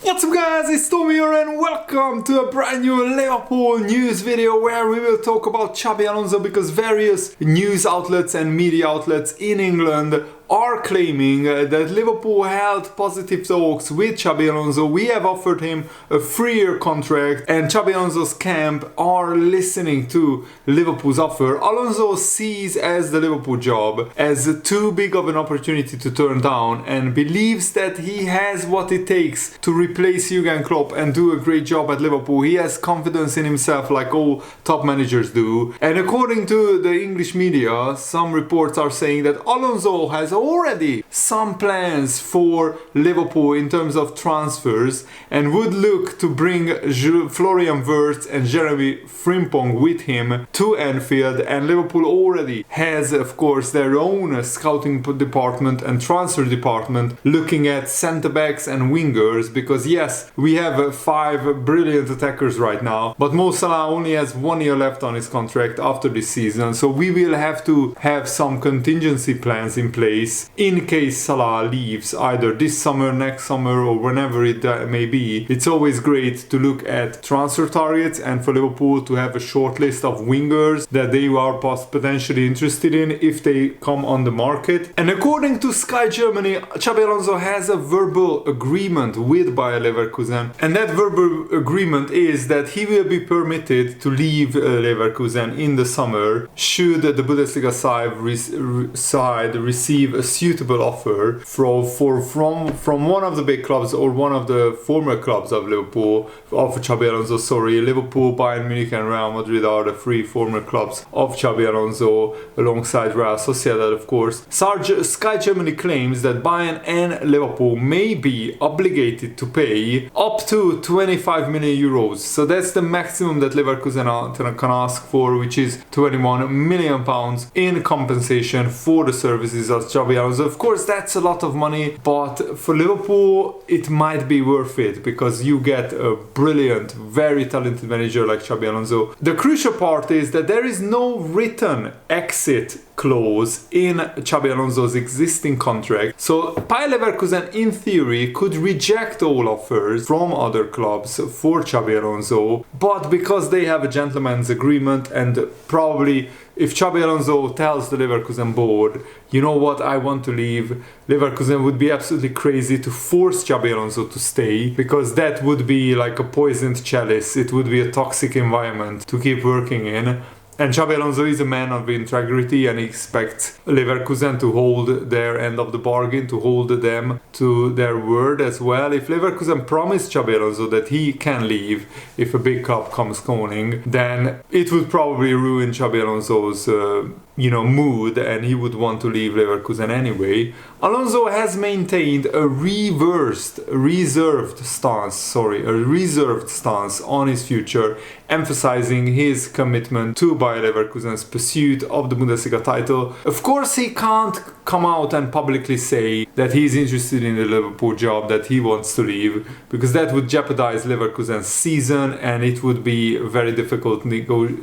What's up guys, it's Tom here and welcome to a brand new Liverpool news video where we will talk about Xabi Alonso, because various news outlets and media outlets in England are claiming that Liverpool held positive talks with Xabi Alonso. We have offered him a 3-year contract and Xabi Alonso's camp are listening to Liverpool's offer. Alonso sees as the Liverpool job as too big of an opportunity to turn down and believes that he has what it takes to replace Jurgen Klopp and do a great job at Liverpool. He has confidence in himself like all top managers do. And according to the English media, some reports are saying that Alonso has already some plans for Liverpool in terms of transfers and would look to bring Florian Wirtz and Jeremy Frimpong with him to Anfield. And Liverpool already has, of course, their own scouting department and transfer department looking at centre-backs and wingers, because yes, we have 5 brilliant attackers right now, but Mo Salah only has 1 year left on his contract after this season, so we will have to have some contingency plans in place in case Salah leaves either this summer, next summer, or whenever it may be. It's always great to look at transfer targets and for Liverpool to have a short list of wingers that they are potentially interested in if they come on the market. And according to Sky Germany, Xabi Alonso has a verbal agreement with Bayer Leverkusen, and that verbal agreement is that he will be permitted to leave Leverkusen in the summer should the Bundesliga side receive a suitable offer from one of the big clubs or one of the former clubs of Liverpool, of Xabi Alonso, Liverpool, Bayern Munich and Real Madrid are the 3 former clubs of Xabi Alonso alongside Real Sociedad, of course. Sky Germany claims that Bayern and Liverpool may be obligated to pay up to 25 million euros. So that's the maximum that Leverkusen can ask for, which is 21 million pounds in compensation for the services of Xabi Alonso. Of course, that's a lot of money, but for Liverpool, it might be worth it because you get a brilliant, very talented manager like Xabi Alonso. The crucial part is that there is no written exit clause in Xabi Alonso's existing contract. So Bayer Leverkusen in theory could reject all offers from other clubs for Xabi Alonso, but because they have a gentleman's agreement, and probably if Xabi Alonso tells the Leverkusen board, you know what, I want to leave, Leverkusen would be absolutely crazy to force Xabi Alonso to stay, because that would be like a poisoned chalice. It would be a toxic environment to keep working in. And Xabi Alonso is a man of integrity and he expects Leverkusen to hold their end of the bargain, to hold them to their word as well. If Leverkusen promised Xabi Alonso that he can leave if a big club comes calling, then it would probably ruin Xabi Alonso's mood, and he would want to leave Leverkusen anyway. Alonso has maintained a reserved stance on his future, emphasizing his commitment to Bayer Leverkusen's pursuit of the Bundesliga title. Of course, he can't come out and publicly say that he's interested in the Liverpool job, that he wants to leave, because that would jeopardize Leverkusen's season and it would be a very difficult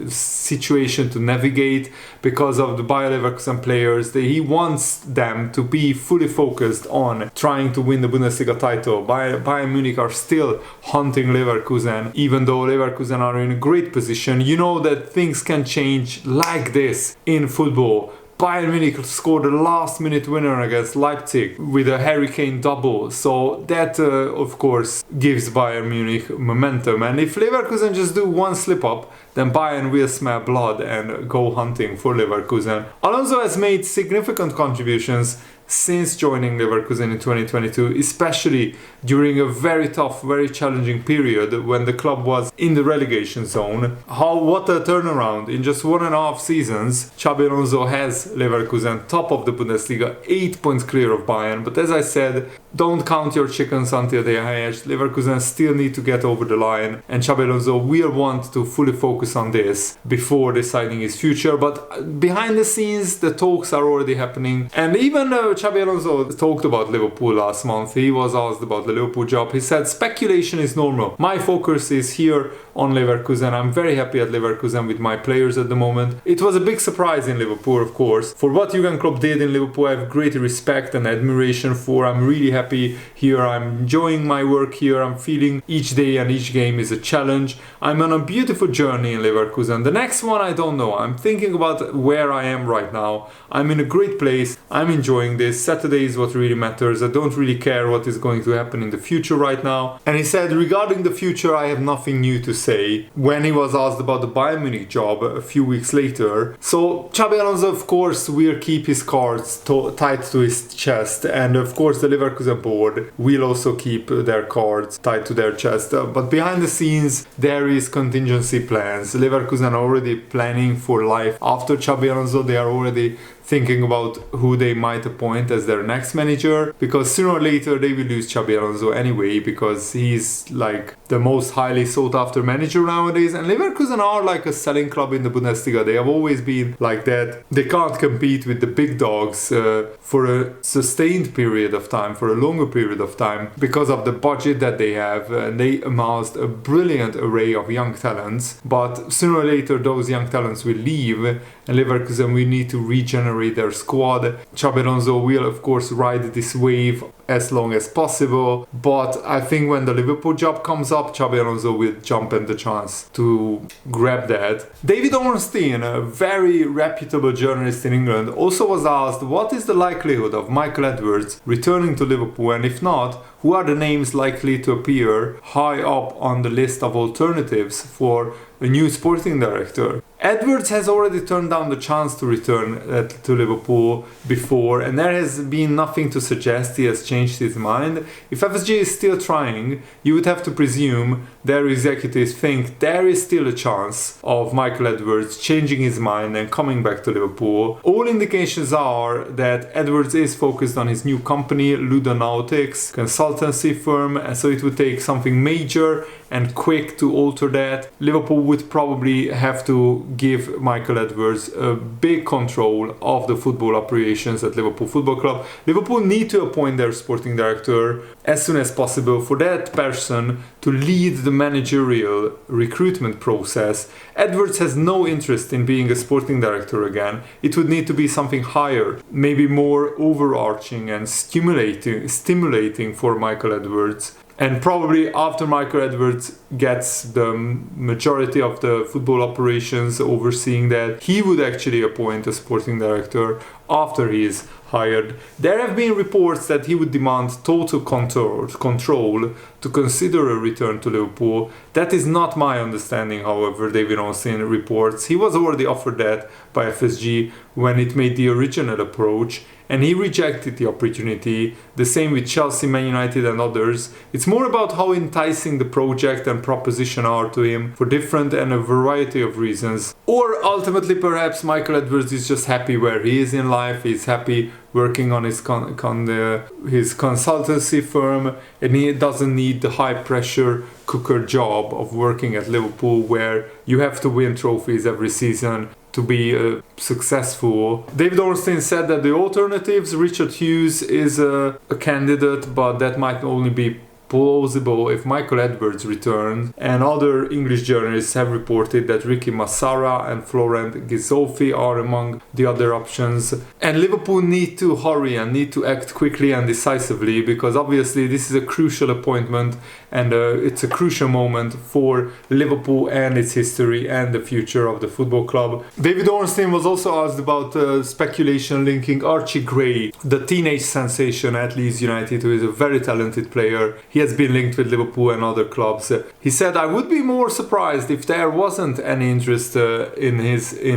situation to navigate because of the Bayer Leverkusen players. He wants them to be fully focused on trying to win the Bundesliga title. Bayern Munich are still hunting Leverkusen, even though Leverkusen are in a great position. You know that things can change like this in football. Bayern Munich scored a last-minute winner against Leipzig with a Harry Kane double. So that, of course, gives Bayern Munich momentum. And if Leverkusen just do one slip-up, then Bayern will smell blood and go hunting for Leverkusen. Alonso has made significant contributions since joining Leverkusen in 2022, especially during a very tough, very challenging period when the club was in the relegation zone. What a turnaround. In just 1.5 seasons, Xabi Alonso has Leverkusen top of the Bundesliga, 8 points clear of Bayern. But as I said, don't count your chickens until they are hatched. Leverkusen still need to get over the line, and Xabi Alonso will want to fully focus on this before deciding his future. But behind the scenes, the talks are already happening, and even Xabi Alonso talked about Liverpool last month. He was asked about the Liverpool job. He said, speculation is normal. My focus is here on Leverkusen. I'm very happy at Leverkusen with my players at the moment. It was a big surprise in Liverpool, of course. For what Jurgen Klopp did in Liverpool, I have great respect and admiration for. I'm really happy here. I'm enjoying my work here. I'm feeling each day and each game is a challenge. I'm on a beautiful journey in Leverkusen. The next one, I don't know. I'm thinking about where I am right now. I'm in a great place. I'm enjoying this. Saturday is what really matters. I don't really care what is going to happen in the future right now. And he said, regarding the future, I have nothing new to say, when he was asked about the Bayern Munich job a few weeks later. So Xabi Alonso, of course, will keep his cards tied to his chest, and of course the Leverkusen board will also keep their cards tied to their chest. But behind the scenes, there is contingency plans. Leverkusen are already planning for life after Xabi Alonso. They are already thinking about who they might appoint as their next manager, because sooner or later they will lose Xabi Alonso anyway, because he's like the most highly sought after manager nowadays. And Leverkusen are like a selling club in the Bundesliga. They have always been like that. They can't compete with the big dogs for a sustained period of time, for a longer period of time, because of the budget that they have. They amassed a brilliant array of young talents, but sooner or later those young talents will leave, and Leverkusen will need to regenerate their squad. Xabi Alonso will of course ride this wave as long as possible, but I think when the Liverpool job comes up, Xabi Alonso will jump at the chance to grab that. David Ornstein, a very reputable journalist in England, also was asked what is the likelihood of Michael Edwards returning to Liverpool, and if not, who are the names likely to appear high up on the list of alternatives for a new sporting director. Edwards has already turned down the chance to return to Liverpool before, and there has been nothing to suggest he has changed his mind. If FSG is still trying, you would have to presume their executives think there is still a chance of Michael Edwards changing his mind and coming back to Liverpool. All indications are that Edwards is focused on his new company, Ludonautics, consultancy firm, and so it would take something major and quick to alter that. Liverpool would probably have to give Michael Edwards a big control of the football operations at Liverpool Football Club. Liverpool need to appoint their sporting director as soon as possible, for that person to lead the managerial recruitment process. Edwards has no interest in being a sporting director again. It would need to be something higher, maybe more overarching and stimulating for Michael Edwards. And probably after Michael Edwards gets the majority of the football operations, overseeing that, he would actually appoint a sporting director after he is hired. There have been reports that he would demand total control to consider a return to Liverpool. That is not my understanding, however, David Ornstein reports. He was already offered that by FSG when it made the original approach, and he rejected the opportunity. The same with Chelsea, Man United and others. It's more about how enticing the project and proposition are to him for different and a variety of reasons. Or ultimately perhaps Michael Edwards is just happy where he is in life. He's happy working on his consultancy firm, and he doesn't need the high pressure cooker job of working at Liverpool where you have to win trophies every season to be successful. David Ornstein said that the alternatives, Richard Hughes is a candidate, but that might only be plausible if Michael Edwards returns, and other English journalists have reported that Ricky Massara and Florent Ghisolfi are among the other options. And Liverpool need to hurry and need to act quickly and decisively, because obviously this is a crucial appointment, and it's a crucial moment for Liverpool and its history and the future of the football club. David Ornstein was also asked about speculation linking Archie Gray, the teenage sensation at Leeds United, who is a very talented player. He has been linked with Liverpool and other clubs. He said, I would be more surprised if there wasn't any interest in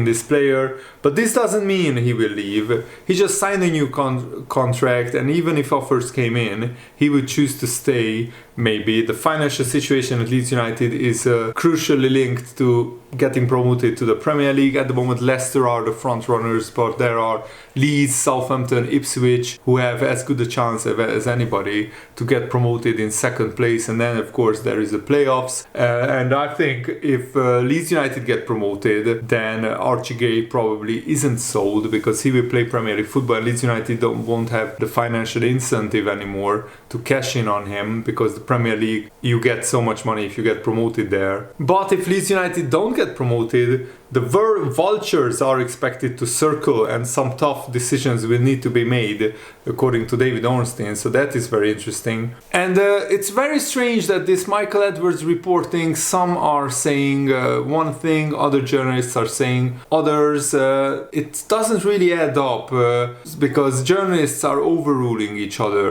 this player, but this doesn't mean he will leave. He just signed a new contract, and even if offers came in, he would choose to stay. Maybe the financial situation at Leeds United is crucially linked to getting promoted to the Premier League. At the moment, Leicester are the front runners, but there are Leeds, Southampton, Ipswich who have as good a chance as anybody to get promoted in second place. And then of course there is the playoffs, and I think if Leeds United get promoted, then Archie Gray probably probably isn't sold because he will play Premier League football. Leeds United won't have the financial incentive anymore to cash in on him, because the Premier League, you get so much money if you get promoted there. But if Leeds United don't get promoted, the vultures are expected to circle and some tough decisions will need to be made, according to David Ornstein. So that is very interesting. And it's very strange that this Michael Edwards reporting, some are saying one thing, other journalists are saying others. It doesn't really add up because journalists are overruling each other.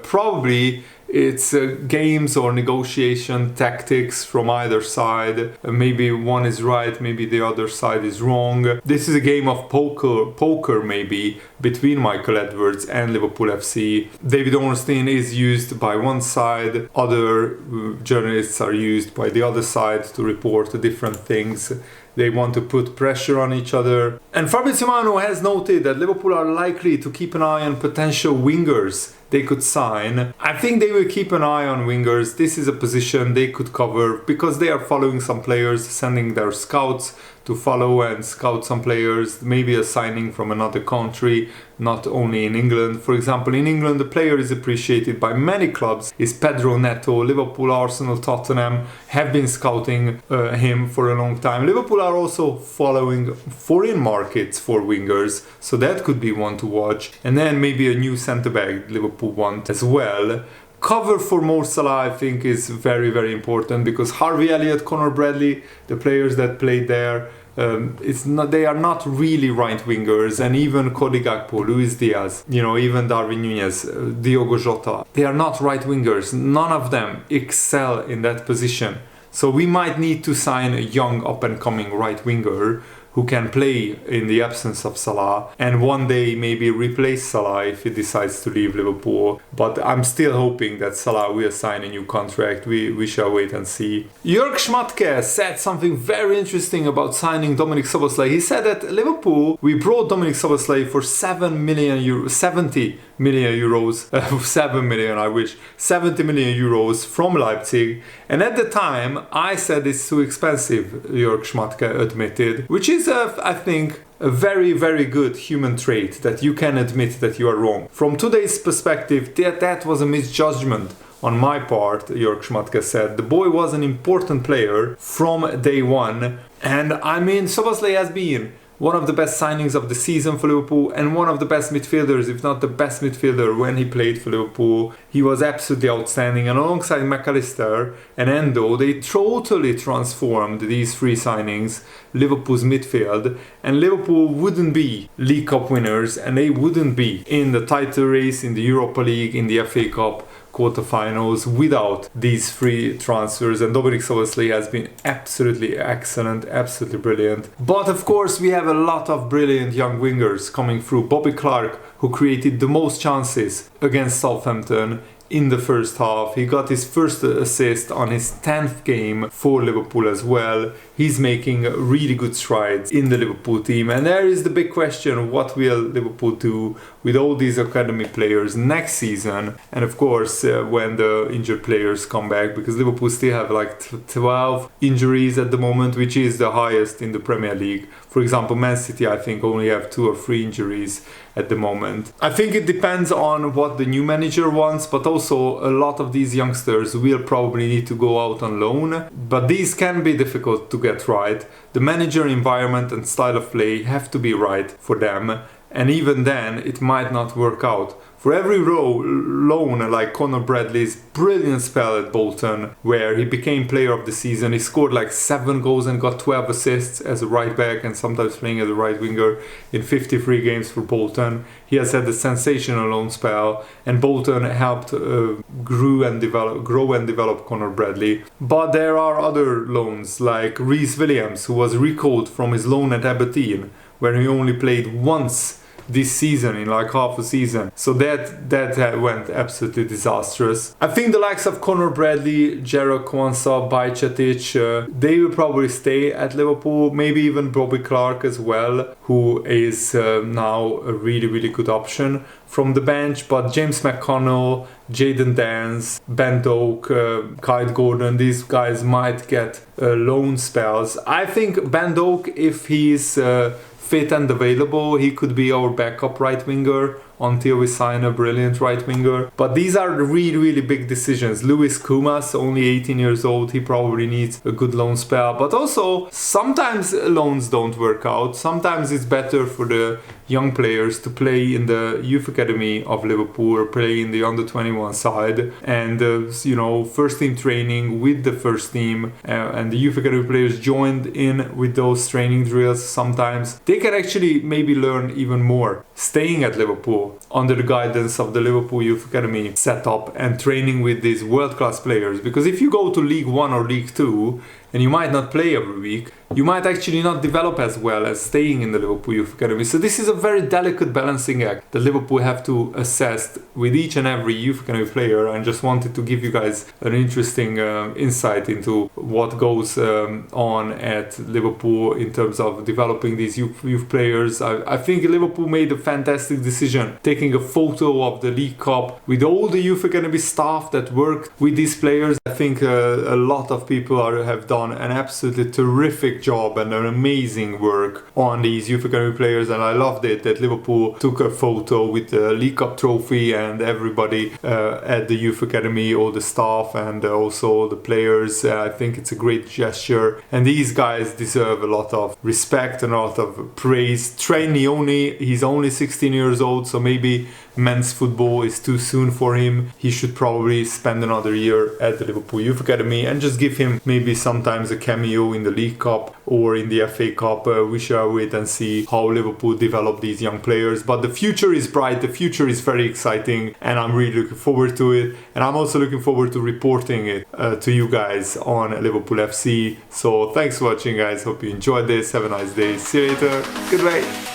Probably it's games or negotiation tactics from either side. Maybe one is right, maybe the other side is wrong. This is a game of poker maybe between Michael Edwards and Liverpool FC. David Ornstein is used by one side, other journalists are used by the other side to report different things. They want to put pressure on each other. And Fabrizio Romano has noted that Liverpool are likely to keep an eye on potential wingers they could sign. I think they will keep an eye on wingers. This is a position they could cover because they are following some players, sending their scouts to follow and scout some players, maybe a signing from another country, not only in England. For example, in England, the player is appreciated by many clubs, is Pedro Neto. Liverpool, Arsenal, Tottenham have been scouting him for a long time. Liverpool are also following foreign markets for wingers, so that could be one to watch. And then maybe a new centre-back Liverpool want as well. Cover for Mo Salah, I think, is very, very important because Harvey Elliott, Conor Bradley, the players that played there, they are not really right wingers, and even Cody Gakpo, Luis Diaz, even Darwin Núñez, Diogo Jota, they are not right wingers. None of them excel in that position. So we might need to sign a young up-and-coming right winger who can play in the absence of Salah and one day maybe replace Salah if he decides to leave Liverpool. But I'm still hoping that Salah will sign a new contract. We shall wait and see. Jörg Schmatke said something very interesting about signing Dominik Szoboszlai. He said that Liverpool, we brought Dominik Szoboszlai for 70 million euros, 70 million euros from Leipzig. And at the time, I said it's too expensive, Jörg Schmatke admitted, which is, I think, a very, very good human trait, that you can admit that you are wrong. From today's perspective, that was a misjudgment on my part, Jörg Schmatke said. The boy was an important player from day one. And I mean, Szoboszlai has been one of the best signings of the season for Liverpool and one of the best midfielders, if not the best midfielder when he played for Liverpool. He was absolutely outstanding, and alongside McAllister and Endo, they totally transformed these three signings, Liverpool's midfield, and Liverpool wouldn't be League Cup winners and they wouldn't be in the title race, in the Europa League, in the FA Cup quarterfinals without these three transfers. And Dominik Szoboszlai has been absolutely excellent, absolutely brilliant. But of course we have a lot of brilliant young wingers coming through. Bobby Clark, who created the most chances against Southampton in the first half. He got his first assist on his 10th game for Liverpool as well. He's making really good strides in the Liverpool team. And there is the big question, what will Liverpool do with all these academy players next season? And of course, when the injured players come back, because Liverpool still have like 12 injuries at the moment, which is the highest in the Premier League. For example, Man City, I think, only have 2 or 3 injuries at the moment. I think it depends on what the new manager wants, but also a lot of these youngsters will probably need to go out on loan. But these can be difficult to get right. The manager, environment and style of play have to be right for them. And even then, it might not work out. For every loan, like Conor Bradley's brilliant spell at Bolton, where he became player of the season, he scored like 7 goals and got 12 assists as a right back and sometimes playing as a right winger in 53 games for Bolton. He has had a sensational loan spell, and Bolton helped grow and develop Conor Bradley. But there are other loans, like Reece Williams, who was recalled from his loan at Aberdeen, where he only played once this season, in like half a season. So that went absolutely disastrous. I think the likes of Conor Bradley, Jarrod Quansah, Bajcetic, they will probably stay at Liverpool. Maybe even Bobby Clark as well, who is now a really, really good option from the bench. But James McConnell, Jayden Dance, Ben Doak, Kyle Gordon, these guys might get loan spells. I think Ben Doak, if he's fit and available, he could be our backup right winger until we sign a brilliant right winger. But these are really big decisions. Luis Kumas, only 18 years old, he probably needs a good loan spell. But also, sometimes loans don't work out. Sometimes it's better for the young players to play in the youth academy of Liverpool or play in the under 21 side, and first team training with the first team, and the youth academy players joined in with those training drills. Sometimes they can actually maybe learn even more staying at Liverpool under the guidance of the Liverpool Youth Academy setup and training with these world-class players. Because if you go to League 1 or League 2 and you might not play every week, you might actually not develop as well as staying in the Liverpool Youth Academy. So this is a very delicate balancing act that Liverpool have to assess with each and every Youth Academy player. I just wanted to give you guys an interesting insight into what goes on at Liverpool in terms of developing these youth players. I think Liverpool made a fantastic decision taking a photo of the League Cup with all the Youth Academy staff that worked with these players. I think a lot of people have done an absolutely terrific job and an amazing work on these Youth Academy players, and I loved it that Liverpool took a photo with the League Cup trophy and everybody at the Youth Academy, all the staff and also the players. I think it's a great gesture, and these guys deserve a lot of respect and a lot of praise. Train Leone, he's only 16 years old, so maybe men's football is too soon for him. He should probably spend another year at the Liverpool Youth Academy and just give him maybe sometimes a cameo in the League Cup or in the FA Cup. We shall wait and see how Liverpool develop these young players. But the future is bright, the future is very exciting, and I'm really looking forward to it. And I'm also looking forward to reporting it to you guys on Liverpool FC. So thanks for watching, guys. Hope you enjoyed this. Have a nice day. See you later. Goodbye.